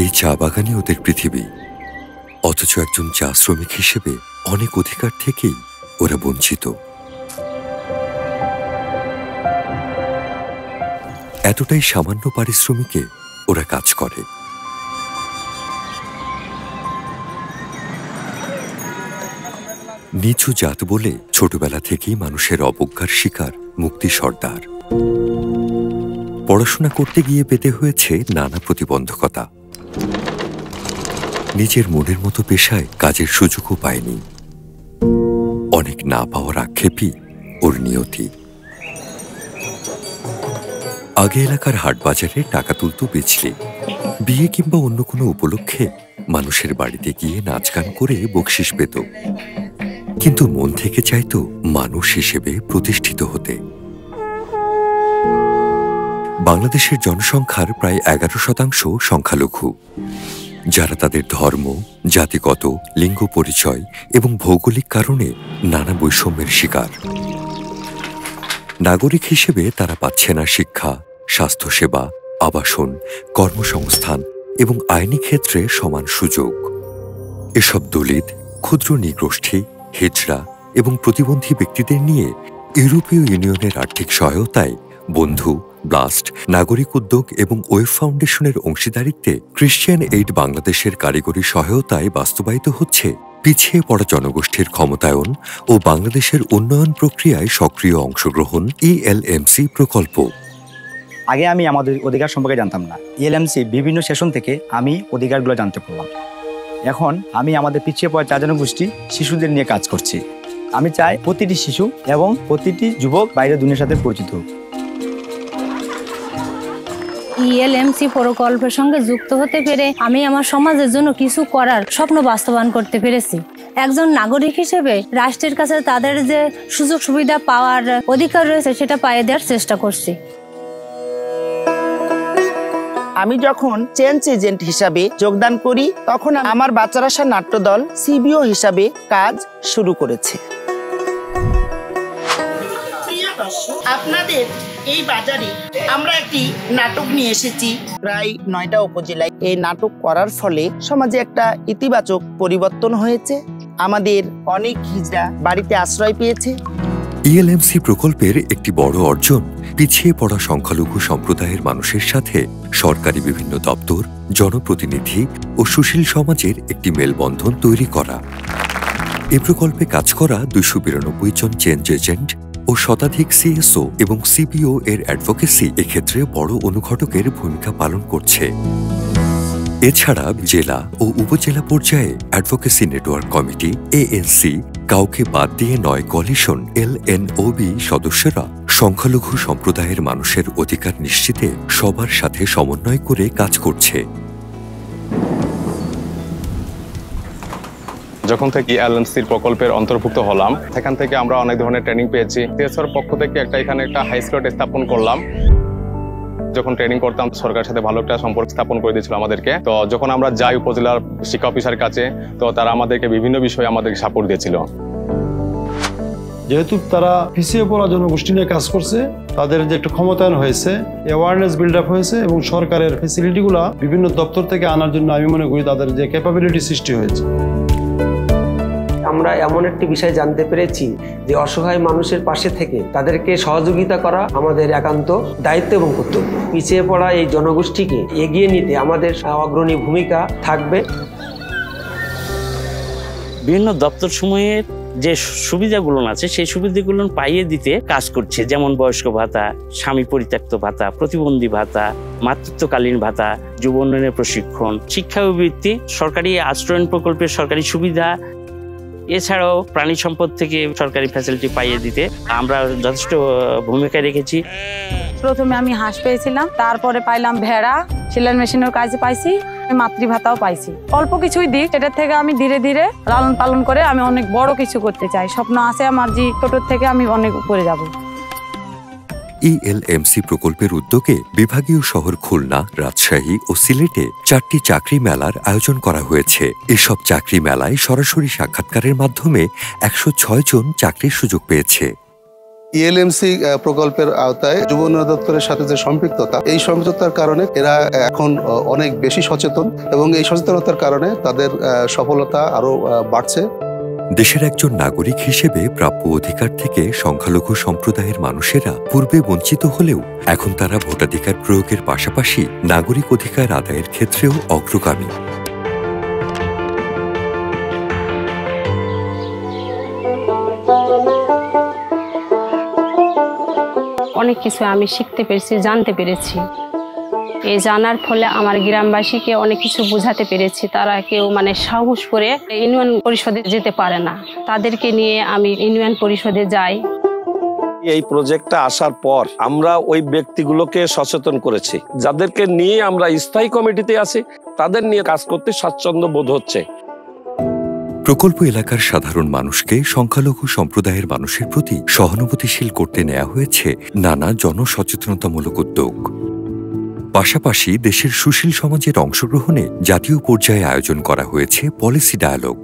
এই চা বাগানই ওদের পৃথিবী, অথচ একজন চা শ্রমিক হিসেবে অনেক অধিকার থেকেই ওরা বঞ্চিত। এতটাই সামান্য পারিশ্রমিকে ওরা কাজ করে। নিচু জাত বলে ছোটবেলা থেকেই মানুষের অবজ্ঞার শিকার মুক্তি সর্দার। পড়াশোনা করতে গিয়ে পেতে হয়েছে নানা প্রতিবন্ধকতা। নিজের মনের মতো পেশায় কাজের সুযোগও পায়নি। অনেক না পাওয়ার আক্ষেপই ওর নিয়তি। আগে এলাকার হাট বাজারে টাকা তুলত বেচলে, বিয়ে কিংবা অন্য কোনো উপলক্ষে মানুষের বাড়িতে গিয়ে নাচ গান করে বকশিস পেত, কিন্তু মন থেকে চাইতো মানুষ হিসেবে প্রতিষ্ঠিত হতে। বাংলাদেশের জনসংখ্যার প্রায় 11% সংখ্যালঘু, যারা তাদের ধর্ম, জাতিগত, লিঙ্গ পরিচয় এবং ভৌগোলিক কারণে নানা বৈষম্যের শিকার। নাগরিক হিসেবে তারা পাচ্ছে না শিক্ষা, স্বাস্থ্যসেবা, আবাসন, কর্মসংস্থান এবং আইনি ক্ষেত্রে সমান সুযোগ। এসব দলিত, ক্ষুদ্র নৃগোষ্ঠী, হিজড়া এবং প্রতিবন্ধী ব্যক্তিদের নিয়ে ইউরোপীয় ইউনিয়নের আর্থিক সহায়তায় বন্ধু, ব্লাস্ট, নাগরিক উদ্যোগ এবং ওয়েব ফাউন্ডেশনের অংশীদারিত্বে ক্রিশ্চিয়ান এইড বাংলাদেশের কারিগরি সহায়তায় বাস্তবায়িত হচ্ছে পিছিয়ে পড়া জনগোষ্ঠীর ক্ষমতায়ন ও বাংলাদেশের উন্নয়ন প্রক্রিয়ায় সক্রিয় অংশগ্রহণ ELMC প্রকল্প। আগে আমি আমাদের অধিকার সম্পর্কে জানতাম না। ELMC বিভিন্ন সেশন থেকে আমি অধিকারগুলো জানতে পারলাম। এখন আমি আমাদের পিছিয়ে পড়া 4 জনগোষ্ঠী শিশুদের নিয়ে কাজ করছি। আমি চাই প্রতিটি শিশু এবং প্রতিটি যুবক বাইরের দুনিয়ার সাথে পরিচিত হোক। ELMC প্রকল্পের সঙ্গে যুক্ত হতে পেরে আমি আমার সমাজের জন্য কিছু করার স্বপ্ন বাস্তবায়ন করতে পেরেছি। একজন নাগরিক হিসেবে রাষ্ট্রের কাছে তাদের যে সুযোগ সুবিধা পাওয়ার অধিকার রয়েছে সেটা পাইয়ে দেওয়ার চেষ্টা করছি। আমি যখন চেঞ্জ এজেন্ট হিসাবে যোগদান করি, তখন আমার বাচ্চার আশা নাট্যদল CBO হিসাবে কাজ শুরু করেছে। আপনাদের এই বাজারে আমরা একটি নাটক নিয়ে এসেছি প্রায় 9টা উপজেলায়। এই নাটক করার ফলে সমাজে একটা ইতিবাচক পরিবর্তন হয়েছে। আমাদের অনেক হিজড়া বাড়িতে আশ্রয় পেয়েছে। ELMC প্রকল্পের একটি বড় অর্জন পিছিয়ে পড়া সংখ্যালঘু সম্প্রদায়ের মানুষের সাথে সরকারি বিভিন্ন দপ্তর, জনপ্রতিনিধি ও সুশীল সমাজের একটি মেলবন্ধন তৈরি করা। এ প্রকল্পে কাজ করা 292 জন চেঞ্জ এজেন্ট ও শতাধিক CSO এবং CBO এর অ্যাডভোকেসি এক্ষেত্রে বড় অনুঘটকের ভূমিকা পালন করছে। এছাড়া জেলা ও উপজেলা পর্যায়ে অ্যাডভোকেসি নেটওয়ার্ক কমিটি ANC, কাউকে বাদ দিয়ে নয় কোয়ালিশন LNOB সদস্যরা সংখ্যালঘু সম্প্রদায়ের মানুষের অধিকার নিশ্চিতে সবার সাথে সমন্বয় করে কাজ করছে। যখন থেকে ELMC প্রকল্পের অন্তর্ভুক্ত হলাম, সেখান থেকে আমরা অনেক ধরনের ট্রেনিং পেয়েছি। CSOর পক্ষ থেকে এখানে একটা হাই স্কুল স্থাপন করলাম। যখন ট্রেনিং করতাম, সরকারের সাথে ভালো একটা সম্পর্ক স্থাপন করে দিয়েছিল আমাদেরকে। তো যখন আমরা যাই উপজেলার শিক্ষা অফিসারের কাছে, তো তারা আমাদেরকে বিভিন্ন বিষয়ে আমাদেরকে সাপোর্ট দিয়েছিল। যেহেতু তারা পিছিয়ে পড়া জনগোষ্ঠী নিয়ে কাজ করছে, তাদের যে একটু ক্ষমতায়ন হয়েছে, অ্যাওয়ারনেস বিল্ড আপ হয়েছে এবং সরকারের ফেসিলিটিগুলো বিভিন্ন দপ্তর থেকে আনার জন্য আমি মনে করি তাদের যে ক্যাপাবিলিটি সৃষ্টি হয়েছে। আমরা এমন একটি বিষয় জানতে পেরেছি যে অসহায় মানুষের পাশে থেকে তাদেরকে সহযোগিতা করা আমাদের একান্ত দায়িত্ব এবং কর্তব্য। পিছিয়ে পড়া এই জনগোষ্ঠীকে এগিয়ে নিতে আমাদের অগ্রণী ভূমিকা থাকবে। বিভিন্ন দপ্তর সমূহের যে সুবিধাগুলো আছে সেই সুবিধাগুলো পাইয়ে দিতে কাজ করছে, যেমন বয়স্ক ভাতা, স্বামী পরিত্যক্ত ভাতা, প্রতিবন্ধী ভাতা, মাতৃত্বকালীন ভাতা, যুব উন্নয়নের প্রশিক্ষণ, শিক্ষাবৃত্তি, সরকারি আশ্রয়ণ প্রকল্পের সরকারি সুবিধা, এছাড়াও প্রাণী সম্পদ থেকে সরকারি ফ্যাসিলিটি পাইয়ে দিতে আমরা যথেষ্ট ভূমিকা রেখেছি। প্রথমে আমি হাঁস পেয়েছিলাম, তারপরে পাইলাম ভেড়া, সেলাই মেশিনের কাজে পাইছি, মাতৃভাতাও পাইছি। অল্প কিছুই দিক, সেটার থেকে আমি ধীরে ধীরে লালন পালন করে আমি অনেক বড় কিছু করতে চাই। স্বপ্ন আছে আমার যে ছোটোর থেকে আমি অনেক উপরে যাব। ELMC প্রকল্পের উদ্যোগে বিভাগীয় শহর খুলনা, রাজশাহী ও সিলেটে 4টি চাকরি মেলার আয়োজন করা হয়েছে। এসব চাকরি মেলায় সরাসরি সাক্ষাৎকারের মাধ্যমে 106 জন চাকরির সুযোগ পেয়েছে। ইএলএমসি প্রকল্পের আওতায় যুব উন্নয়ন দপ্তরের সাথে যে সম্পৃক্ততা, এই সম্পৃক্ততার কারণে এরা এখন অনেক বেশি সচেতন এবং এই সচেতনতার কারণে তাদের সফলতা আরো বাড়ছে। দেশের একজন নাগরিক হিসেবে প্রাপ্য অধিকার থেকে সংখ্যালঘু সম্প্রদায়ের মানুষেরা পূর্বে বঞ্চিত হলেও এখন তারা ভোটাধিকার প্রয়োগের পাশাপাশি নাগরিক অধিকার আদায়ের ক্ষেত্রেও অগ্রগামী। অনেক কিছু আমি শিখতে পেরেছি, জানতে পেরেছি। এই জানার ফলে আমার গ্রামবাসীকে অনেক কিছু বোঝাতে পেরেছি। তারা কেউ সাহস করে ইউনিয়ন পরিষদে যেতে পারে না, তাদেরকে নিয়ে আমি ইউনিয়ন পরিষদে যাই। এই প্রজেক্টটা আসার পর আমরা ওই ব্যক্তিগুলোকে সচেতন করেছি, যাদেরকে নিয়ে আমরা স্থায়ী কমিটিতে আছি, তাদের নিয়ে কাজ করতে স্বাচ্ছন্দ্য বোধ হচ্ছে। প্রকল্প এলাকার সাধারণ মানুষকে সংখ্যালঘু সম্প্রদায়ের মানুষের প্রতি সহানুভূতিশীল করতে নেওয়া হয়েছে নানা জনসচেতনতামূলক উদ্যোগ। পাশাপাশি দেশের সুশীল সমাজের অংশগ্রহণে জাতীয় পর্যায়ে আয়োজন করা হয়েছে policy dialogue.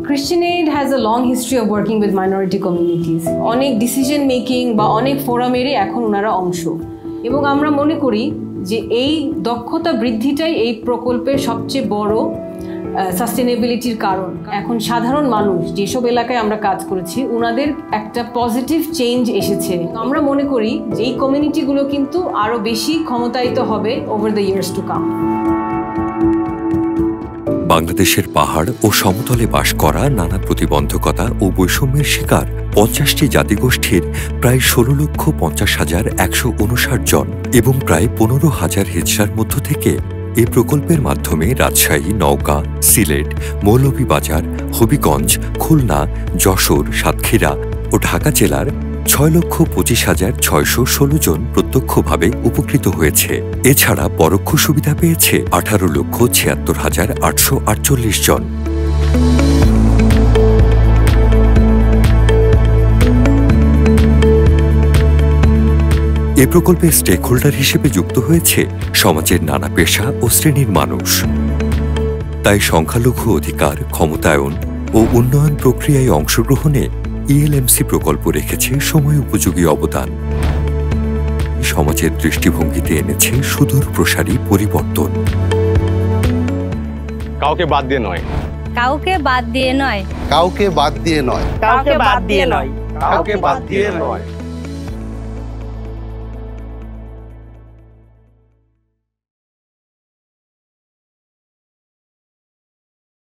Christian Aid has a long history of working with minority communities. অনেক ডিসিশন মেকিং বা অনেক ফোরামেরই এখন ওনারা অংশ, এবং আমরা মনে করি যে এই দক্ষতা বৃদ্ধিটাই এই প্রকল্পের সবচেয়ে বড় সাস্টেনেবিলিটির কারণ। এখন সাধারণ মানুষ যেসব এলাকায় আমরা কাজ করেছি, ওনাদের একটা পজিটিভ চেঞ্জ এসেছে। আমরা মনে করি যে এই কমিউনিটিগুলো কিন্তু আরো বেশি ক্ষমতায়িত হবে over the years to come. বাংলাদেশের পাহাড় ও সমতলে বাস করা নানা প্রতিবন্ধকতা ও বৈষম্যের শিকার 50টি জাতিগোষ্ঠীর প্রায় 16,50,159 জন এবং প্রায় 15,000 হিজড়ার মধ্য থেকে এই প্রকল্পের মাধ্যমে রাজশাহী, নওগাঁ, সিলেট, মৌলভীবাজার, হবিগঞ্জ, খুলনা, যশোর, সাতক্ষীরা ও ঢাকা জেলার 6,25,616 জন প্রত্যক্ষভাবে উপকৃত হয়েছে। এছাড়া পরোক্ষ সুবিধা পেয়েছে 18,76,848 জন। এ প্রকল্পে স্টেক হোল্ডার হিসেবে যুক্ত হয়েছে সমাজের নানা পেশা ও শ্রেণীর মানুষ। তাই সংখ্যালঘু অধিকার, ক্ষমতায়ন ও উন্নয়ন প্রক্রিয়ায় অংশগ্রহণে ইএলএমসি প্রকল্প রেখেছে সময় উপযোগী অবদান। সমাজের দৃষ্টিভঙ্গিতে এনেছে সুদূর প্রসারী পরিবর্তন। কাউকে বাদ দিয়ে নয়, কাউকে বাদ দিয়ে নয়, কাউকে বাদ দিয়ে নয়, কাউকে বাদ দিয়ে নয়, কাউকে বাদ দিয়ে নয়।